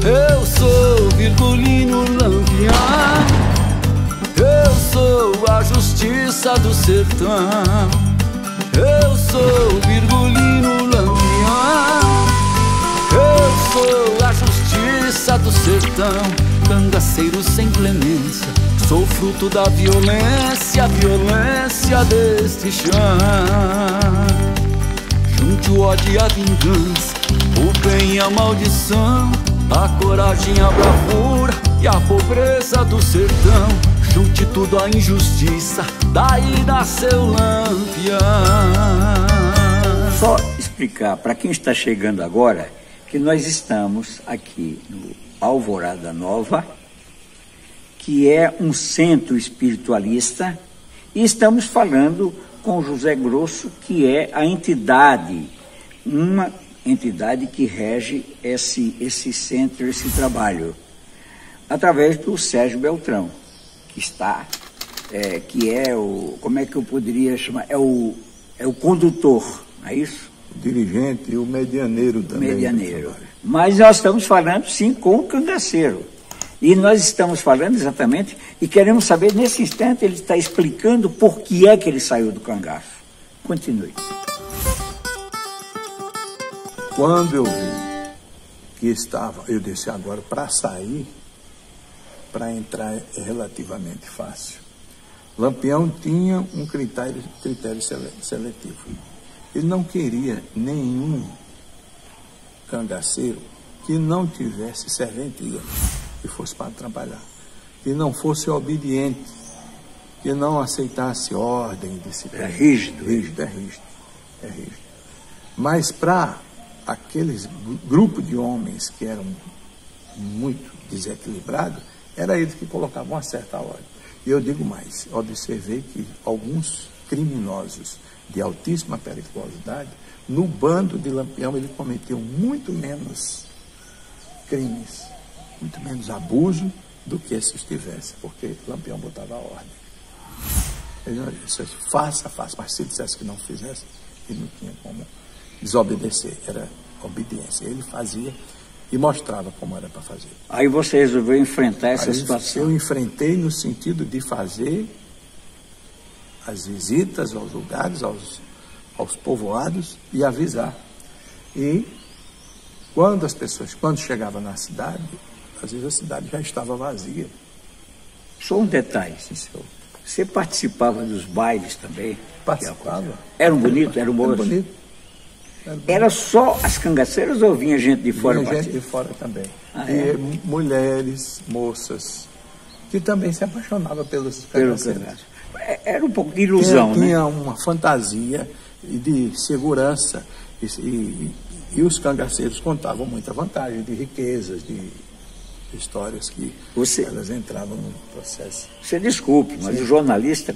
Eu sou Virgulino Lampião, eu sou a justiça do sertão. Eu sou Virgulino Lampião, eu sou a justiça do sertão. Cangaceiro sem clemência, sou fruto da violência, violência deste chão. Junte o ódio e a vingança, o bem e a maldição, a coragem, a bravura e a pobreza do sertão. Junte tudo a injustiça, daí nasceu Lampião. Só explicar para quem está chegando agora que nós estamos aqui no Alvorada Nova, que é um centro espiritualista, e estamos falando com José Grosso, que é a entidade, uma entidade que rege esse centro, esse trabalho, através do Sérgio Beltrão, que está, que é o, como é que eu poderia chamar, é o condutor, não é isso? O dirigente e o medianeiro também. Medianeiro. Mas nós estamos falando, sim, com o cangaceiro. E nós estamos falando exatamente, e queremos saber, nesse instante, ele está explicando por que é que ele saiu do cangaço. Continue. Quando eu vi que estava, eu disse agora, para sair, para entrar é relativamente fácil. Lampião tinha um critério seletivo. Ele não queria nenhum cangaceiro que não tivesse serventia, que fosse para trabalhar, que não fosse obediente, que não aceitasse ordem, disciplina. É rígido. É rígido. Mas para aqueles grupo de homens que eram muito desequilibrados, era eles que colocavam uma certa ordem. E eu digo mais, observei que alguns criminosos de altíssima periculosidade, no bando de Lampião ele cometeu muito menos crimes, muito menos abuso do que se estivesse, porque Lampião botava a ordem. Ele não disse, faça, mas se dissesse que não fizesse, ele não tinha como desobedecer, era obediência. Ele fazia e mostrava como era para fazer. Aí você resolveu enfrentar essa situação? Eu enfrentei no sentido de fazer as visitas aos lugares, aos povoados e avisar. E quando quando chegavam na cidade, às vezes a cidade já estava vazia. Só um detalhe, sim, senhor. Você participava dos bailes também? Participava. Eram bonitos? Eram bons? Era bonito. Era só as cangaceiras ou vinha gente de fora? Vinha gente de fora também. E mulheres, moças, que também se apaixonavam pelos cangaceiros. Era um pouco de ilusão, né? Tinha uma fantasia de segurança e os cangaceiros contavam muita vantagem de riquezas, de histórias que elas entravam no processo. Você desculpe, mas o jornalista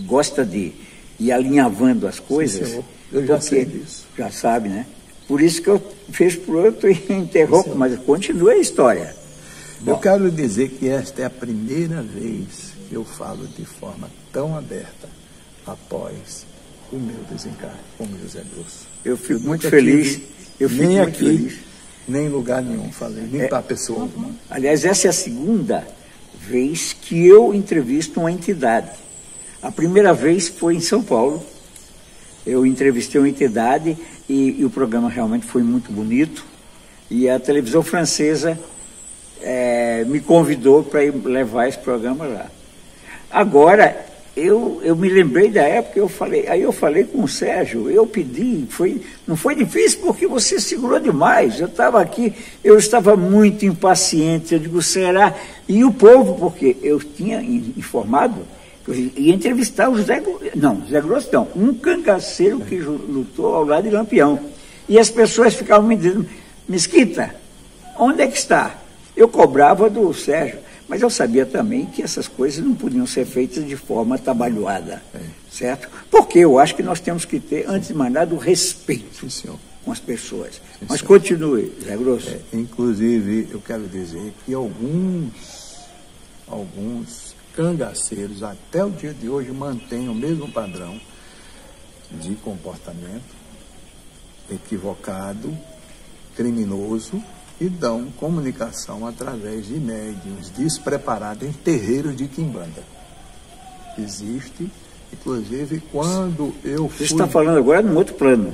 gosta de ir alinhavando as coisas. Sim, eu já sei disso. Já sabe, né? Por isso que eu fiz por outro e interrompo, mas continua a história. Eu quero dizer que esta é a primeira vez que eu falo de forma tão aberta após o meu desencarne como José Grosso. Eu fico muito feliz. Nem aqui, nem em lugar nenhum falei, nem para a pessoa alguma. Aliás, essa é a segunda vez que eu entrevisto uma entidade. A primeira vez foi em São Paulo. Eu entrevistei uma entidade e o programa realmente foi muito bonito. E a televisão francesa me convidou para ir levar esse programa lá. Agora, eu me lembrei da época, aí eu falei com o Sérgio, eu pedi, não foi difícil porque você segurou demais, eu estava aqui, eu estava muito impaciente, eu digo, será? E o povo, porque eu tinha informado, eu ia entrevistar o José Grosso não, um cangaceiro que lutou ao lado de Lampião. E as pessoas ficavam me dizendo, Mesquita, onde é que está? Eu cobrava do Sérgio, mas eu sabia também que essas coisas não podiam ser feitas de forma atabalhoada, certo? Porque eu acho que nós temos que ter, antes de mais nada, o respeito com as pessoas. Mas continue, Zé Grosso. Inclusive, eu quero dizer que alguns cangaceiros, até o dia de hoje, mantêm o mesmo padrão de comportamento equivocado, criminoso, que dão comunicação através de médiuns despreparados em terreiros de quimbanda. Existe, inclusive, quando eu fui... Você está falando agora num outro plano.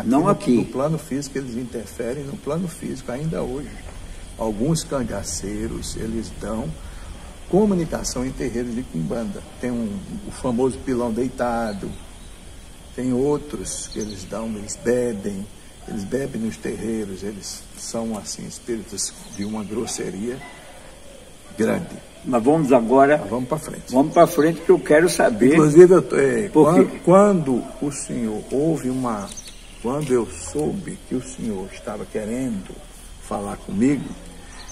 Não aqui. No plano físico, eles interferem no plano físico ainda hoje. Alguns cangaceiros, eles dão comunicação em terreiros de quimbanda. Tem o famoso pilão deitado, tem outros que eles dão, eles bebem nos terreiros, eles são, assim, espíritos de uma grosseria grande. Mas vamos agora... Vamos para frente. Vamos para frente, que eu quero saber... Inclusive, quando o senhor quando eu soube que o senhor estava querendo falar comigo,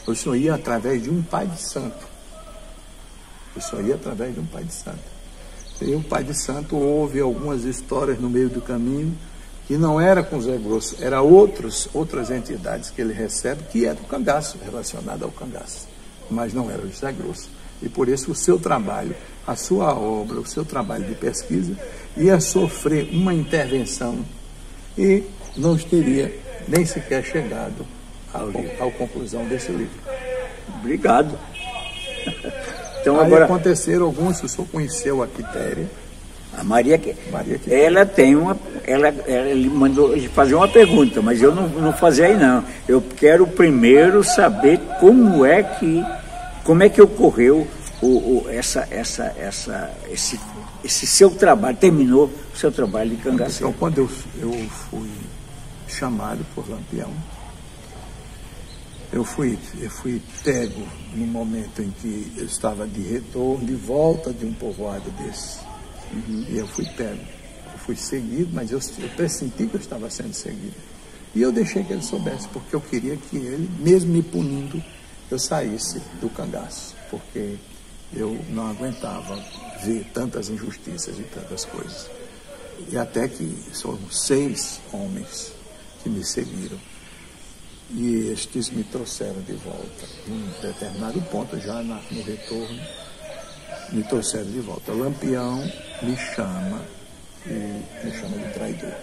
o senhor ia através de um pai de santo. E o pai de santo ouve algumas histórias no meio do caminho, que não era com Zé Grosso, era outras entidades que ele recebe, que é do cangaço, relacionado ao cangaço, mas não era o Zé Grosso. E por isso o seu trabalho, a sua obra, o seu trabalho de pesquisa ia sofrer uma intervenção e não teria nem sequer chegado à conclusão desse livro. Obrigado. Então, aí agora aconteceram alguns, o senhor conheceu a Quitéria. A Maria ela tem uma... Ele mandou fazer uma pergunta, mas eu não fazia aí não. Eu quero primeiro saber como é que ocorreu esse seu trabalho, terminou o seu trabalho de cangaceiro. Então, quando eu fui chamado por Lampião, eu fui pego no momento em que eu estava de retorno, de volta de um povoado desse. E eu fui pego. Eu fui seguido, mas eu pressenti que eu estava sendo seguido. E eu deixei que ele soubesse, porque eu queria que ele, mesmo me punindo, eu saísse do cangaço, porque eu não aguentava ver tantas injustiças e tantas coisas. E até que foram 6 homens que me seguiram. E estes me trouxeram de volta. Em um determinado ponto, já no retorno, me trouxeram de volta. Lampião me chama de traidor.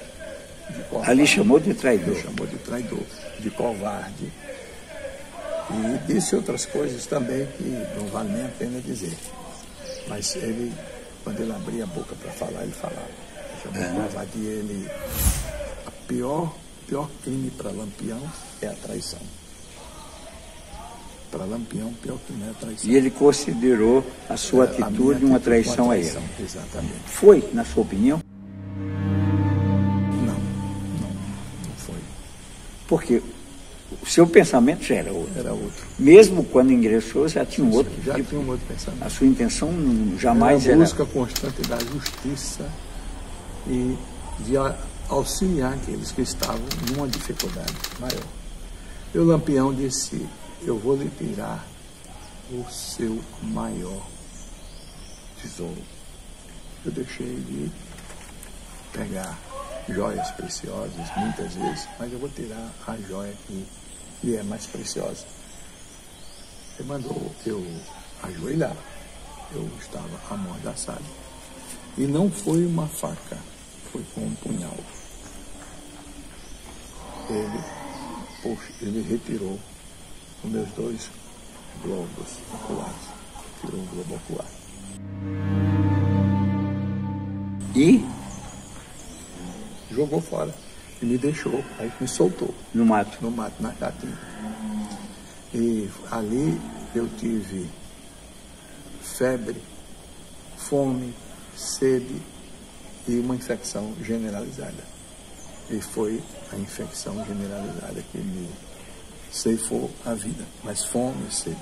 Ali chamou de traidor? Me chamou de traidor, de covarde. E disse outras coisas também que não vale nem a pena dizer. Mas ele, quando ele abria a boca para falar, ele falava. Chamou de covarde. E ele, a pior crime para Lampião é a traição. Para Lampião, pior crime é a traição. E ele considerou a sua atitude uma traição a ele. Exatamente. Foi, na sua opinião? Não foi. Porque o seu pensamento já era outro. Era outro. Mesmo quando ingressou, já tinha um outro. Tinha um outro pensamento. A sua intenção jamais era a busca constante da justiça e de auxiliar aqueles que estavam numa dificuldade maior. E o Lampião disse: eu vou lhe tirar o seu maior tesouro. Eu deixei de pegar joias preciosas, muitas vezes, mas eu vou tirar a joia que lhe é mais preciosa. Ele mandou eu ajoelhar. Eu estava amordaçado. E não foi uma faca, foi com um punhal. Ele retirou os meus 2 globos oculares. Tirou um globo ocular. E? Jogou fora. E me deixou. Aí me soltou. No mato? No mato, na caatinga. E ali eu tive febre, fome, sede e uma infecção generalizada. E foi a infecção generalizada que me ceifou a vida. Mas fome e sede.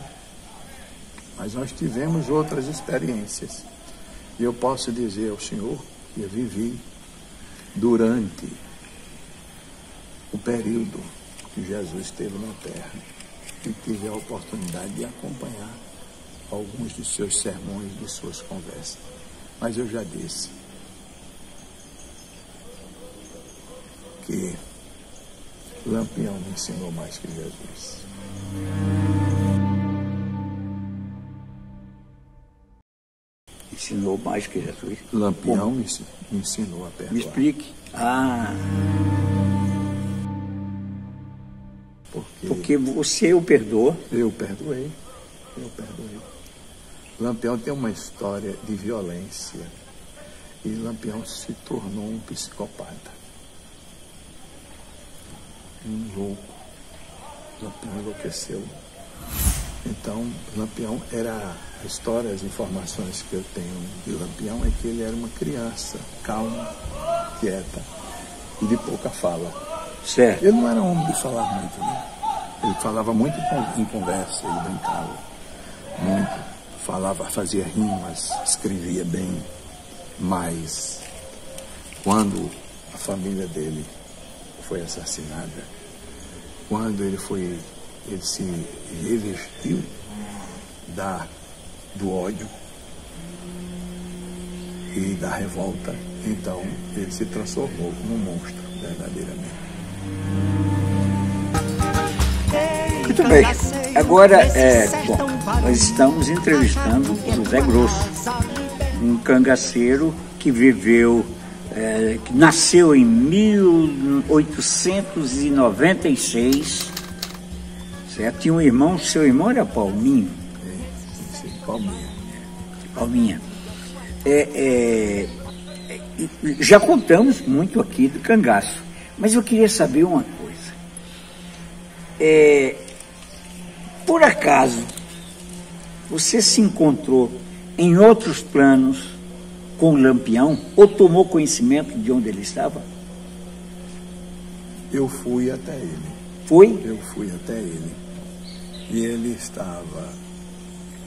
Mas nós tivemos outras experiências. E eu posso dizer ao senhor que eu vivi durante o período que Jesus esteve na Terra e tive a oportunidade de acompanhar alguns de seus sermões, de suas conversas. Mas eu já disse que Lampião me ensinou mais que Jesus. Ensinou mais que Jesus? Lampião me ensinou a perdoar. Me explique. Porque Porque você o perdoou? Eu perdoei. Lampião tem uma história de violência. E Lampião se tornou um psicopata. Um louco. Lampião enlouqueceu. Então, Lampião era... A história, as informações que eu tenho de Lampião é que ele era uma criança calma, quieta e de pouca fala. Certo. Ele não era homem de falar muito, né? Ele falava muito em conversa, ele brincava muito, falava, fazia rimas, escrevia bem, mas quando a família dele foi assassinada, quando ele se revestiu do ódio e da revolta, então ele se transformou num monstro, verdadeiramente. Muito bem. Agora, nós estamos entrevistando o José Grosso, um cangaceiro que viveu, que nasceu em 1896, certo? Tinha um irmão, seu irmão era Palminho. Palminha. Já contamos muito aqui do cangaço, mas eu queria saber uma coisa. Por acaso, você se encontrou em outros planos com o Lampião ou tomou conhecimento de onde ele estava? Eu fui até ele. Foi? Eu fui até ele. E ele estava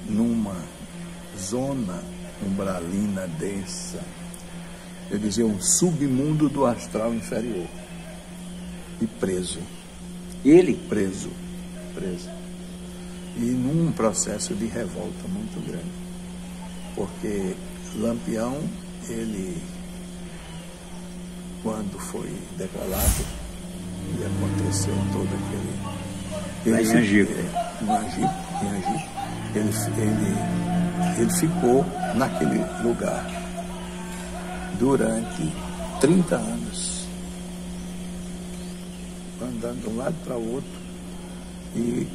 numa zona umbralina densa, eu dizia um submundo do astral inferior, e preso. Ele? Preso. E num processo de revolta muito grande, porque Lampião, ele, quando foi declarado, e aconteceu todo aquele... Em Angico. Ele ficou naquele lugar durante 30 anos, andando de um lado para o outro e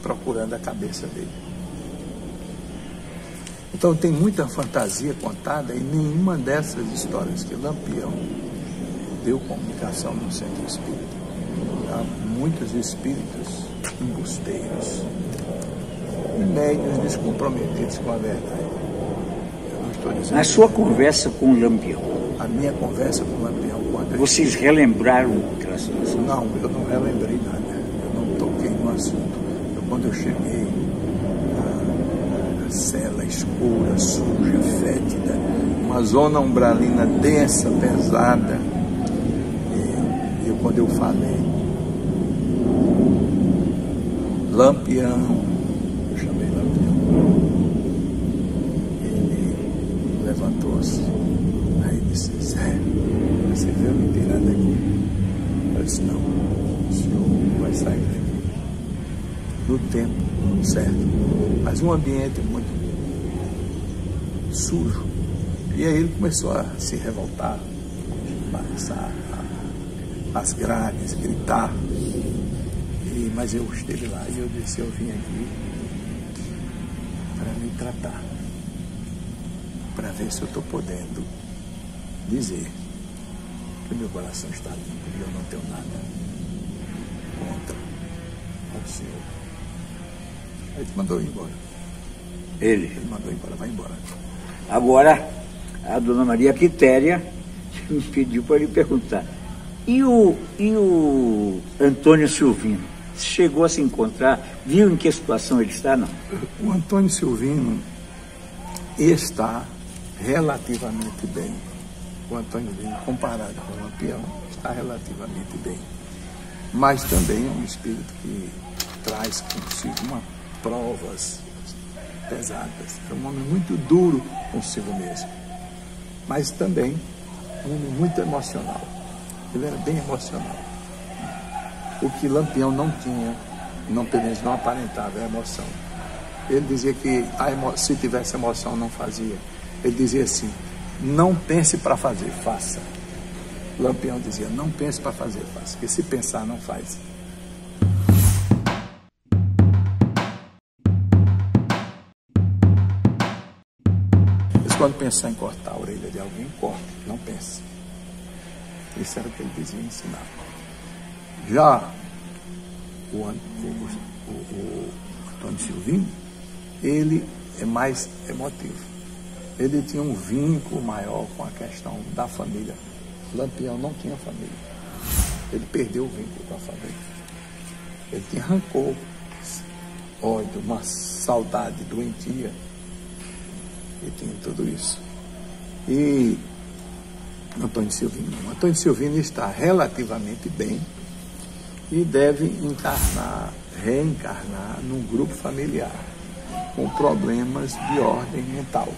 procurando a cabeça dele. Então tem muita fantasia contada e nenhuma dessas histórias que Lampião deu comunicação no centro espírita. Há muitos espíritos embusteiros e médiuns descomprometidos com a verdade. Eu não estou dizendo. Na sua conversa com o Lampião, A minha conversa com o Lampião, quando vocês relembraram aquela situação? Não, eu não relembrei nada. Eu não toquei no assunto. Quando eu cheguei na cela escura, suja, fétida, uma zona umbralina densa, pesada, quando eu falei, Lampião, eu chamei Lampião, ele levantou-se, aí disse: Zé, você veio me tirar daqui? Eu disse: não, o senhor vai sair daqui no tempo certo, mas um ambiente muito sujo. E aí ele começou a se revoltar, balançar as grades, gritar. Mas eu estive lá e eu disse: eu vim aqui para me tratar, para ver se eu estou podendo dizer que meu coração está limpo e eu não tenho nada contra o senhor. Aí ele mandou ir embora. Ele mandou ir embora, vai embora. Agora, a dona Maria Quitéria me pediu para lhe perguntar: e o Antônio Silvino? Chegou a se encontrar? Viu em que situação ele está? Não. O Antônio Silvino está relativamente bem. O Antônio Silvino, comparado com o Lampião, está relativamente bem. Mas também é um espírito que traz consigo provas pesadas. É um homem muito duro consigo mesmo. Mas também um homem muito emocional. Ele era bem emocional. O que Lampião não tinha, pelo menos não aparentava, a emoção. Ele dizia que se tivesse emoção não fazia. Ele dizia assim: não pense para fazer, faça. Lampião dizia: não pense para fazer, faça. Porque se pensar, não faz. quando pensar em cortar a orelha de alguém, corte, não pense. Isso era o que ele dizia e ensinava. Já o Antônio Silvino, ele é mais emotivo. Ele tinha um vínculo maior com a questão da família. Lampião não tinha família. Ele perdeu o vínculo com a família. Ele tinha rancor, ódio, uma saudade doentia. Ele tinha tudo isso. E Antônio Silvino está relativamente bem e deve reencarnar num grupo familiar com problemas de ordem mental,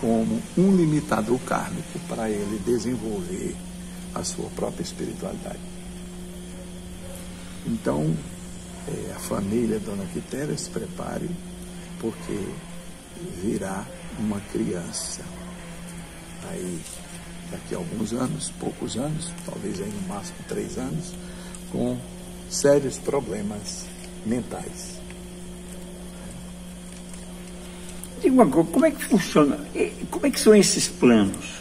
como um limitador kármico para ele desenvolver a sua própria espiritualidade. Então, a família Dona Quitéria se prepare, porque virá uma criança aí daqui a alguns anos, poucos anos, talvez aí no máximo 3 anos, com sérios problemas mentais. Diga uma coisa, como é que funciona? Como é que são esses planos?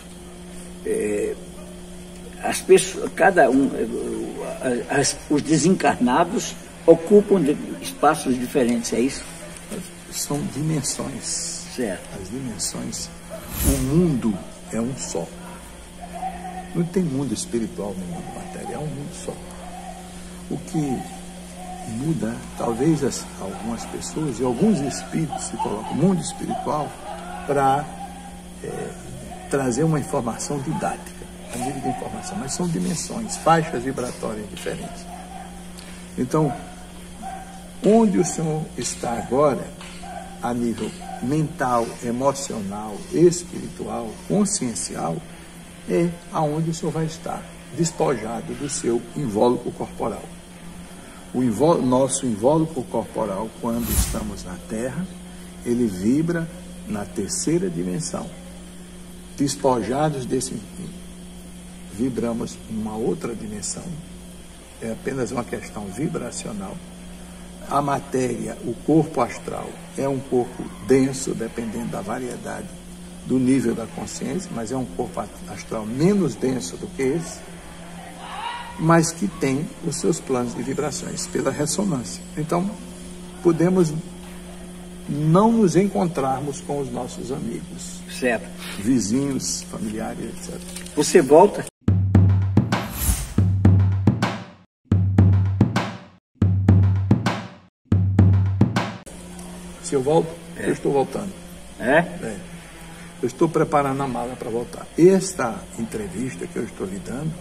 As pessoas, os desencarnados ocupam espaços diferentes, é isso? São dimensões. Certo. As dimensões. O mundo é um só. Não tem mundo espiritual nem mundo material, é um mundo só. O que muda, talvez algumas pessoas e alguns espíritos se colocam no mundo espiritual para trazer uma informação didática, a nível de informação, mas são dimensões, faixas vibratórias diferentes. Então, onde o senhor está agora, a nível mental, emocional, espiritual, consciencial, é aonde o senhor vai estar, despojado do seu invólucro corporal. Nosso invólucro corporal, quando estamos na Terra, ele vibra na 3ª dimensão. Despojados desse, vibramos numa outra dimensão. É apenas uma questão vibracional. A matéria, o corpo astral, é um corpo denso, dependendo da variedade do nível da consciência, mas é um corpo astral menos denso do que esse, mas que tem os seus planos de vibrações pela ressonância. Então, podemos não nos encontrarmos com os nossos amigos, certo, vizinhos, familiares, etc. Você volta? Se eu volto, eu estou voltando. Eu estou preparando a mala para voltar. Esta entrevista que eu estou lhe dando,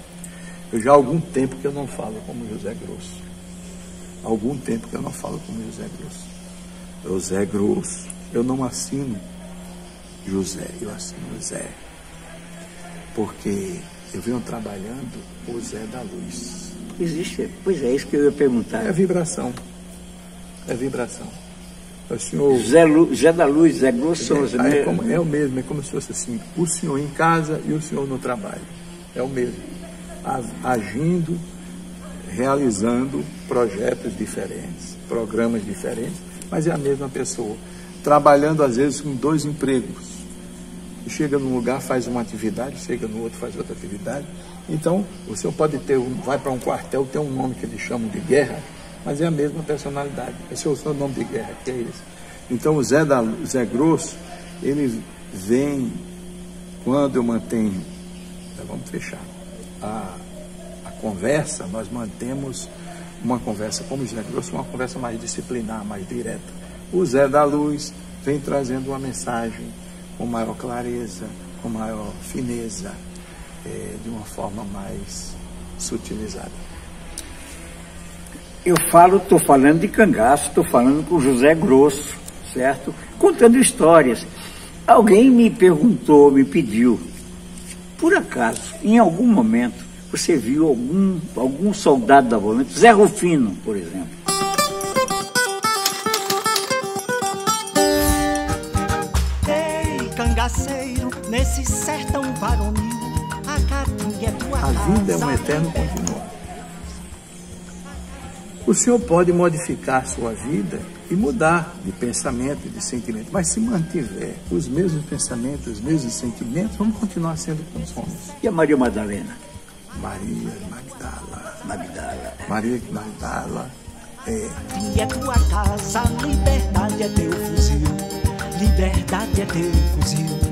eu já há algum tempo que eu não falo como José Grosso. Algum tempo que eu não falo como José Grosso. José Grosso. Eu não assino José, eu assino Zé. Porque eu venho trabalhando o Zé da Luz. Existe, pois é, isso que eu ia perguntar. É vibração. É vibração. O senhor... Zé da Luz, Zé Grosso. É o mesmo, é como se fosse assim, o senhor em casa e o senhor no trabalho. É o mesmo. Agindo, realizando projetos diferentes, programas diferentes, mas é a mesma pessoa. Trabalhando, às vezes, com 2 empregos. Chega num lugar, faz uma atividade, chega no outro, faz outra atividade. Então, o senhor pode ter, vai para um quartel, tem um nome que eles chamam de guerra, mas é a mesma personalidade. Esse é o seu nome de guerra, que é esse. Então, o Zé Grosso, ele vem, quando eu mantenho, vamos fechar, a conversa, nós mantemos uma conversa como Zé Grosso, uma conversa mais disciplinar, mais direta. O Zé da Luz vem trazendo uma mensagem com maior clareza, com maior fineza, de uma forma mais sutilizada. Estou falando de cangaço, estou falando com o José Grosso, certo? Contando histórias. Alguém me perguntou, me pediu, por acaso, em algum momento, você viu algum soldado da volante, Zé Rufino, por exemplo? Ei, cangaceiro, nesse sertão varonil, a caatinga é tua A vida é casa. um eterno continuar. O senhor pode modificar a sua vida e mudar de pensamento e de sentimento, mas se mantiver os mesmos pensamentos, os mesmos sentimentos, vamos continuar sendo como somos. E a Maria Madalena? Maria Magdala. Magdala. Maria Magdala é... E é tua casa, liberdade é teu fuzil. Liberdade é teu fuzil.